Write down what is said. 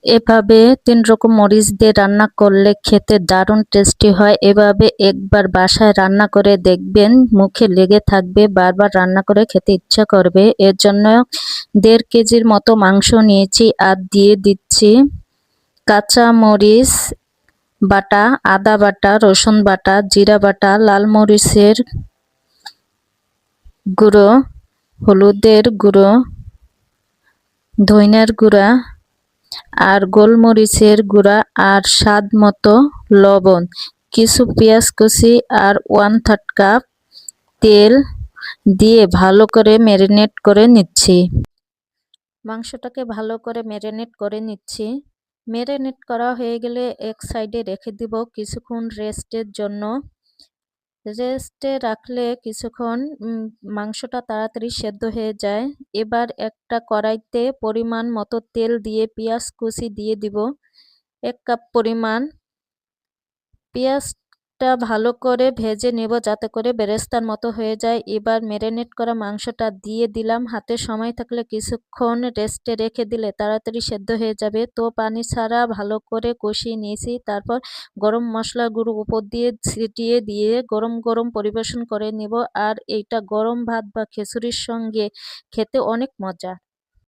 এভাবে 3 রকম মরিচ দিয়ে রান্না করলে খেতে দারুণ টেস্টি হয়। এভাবে একবার বাসায় রান্না করে দেখবেন, মুখে লেগে থাকবে, বারবার রান্না করে খেতে ইচ্ছা করবে। এর জন্য 1.5 কেজির মতো মাংস নিয়েছি আর দিয়ে দিচ্ছি কাঁচা মরিচ বাটা, আদা বাটা, রসুন বাটা, জিরা বাটা, লাল মরিচের গুঁড়ো, হলুদের গুঁড়ো, ধনিয়ার গুঁড়া আর গোলমরিচের গুঁড়া আর স্বাদ মতো লবণ, কিছু পেঁয়াজ কুচি আর 1/3 কাপ তেল দিয়ে ভালো করে ম্যারিনেট করে নিচ্ছি। মাংসটাকে ভালো করে ম্যারিনেট করে নিচ্ছি। ম্যারিনেট করা হয়ে গেলে এক সাইডে রেখে দিব কিছুক্ষণ রেস্টের জন্য। রেস্টে রাখলে কিছুক্ষণ মাংসটা তাড়াতাড়ি সেদ্ধ হয়ে যায়। এবার একটা কড়াইতে পরিমাণ মতো তেল দিয়ে পেঁয়াজ কুচি দিয়ে দিব 1 কাপ পরিমাণ। পেঁয়াজটা ভালো করে ভেজে নেব যাতে করে বেরেস্তার মতো হয়ে যায়। এবার ম্যারিনেট করা মাংসটা দিয়ে দিলাম। হাতে সময় থাকলে কিছুক্ষণ রেস্টে রেখে দিলে তাড়াতাড়ি সেদ্ধ হয়ে যাবে। তো পানি ছাড়া ভালো করে কষিয়ে নিয়েছি। তারপর গরম মশলার গুঁড়ো উপর দিয়ে ছিটিয়ে দিয়ে গরম গরম পরিবেশন করে নেব। আর এইটা গরম ভাত বা খিচুড়ির সঙ্গে খেতে অনেক মজা।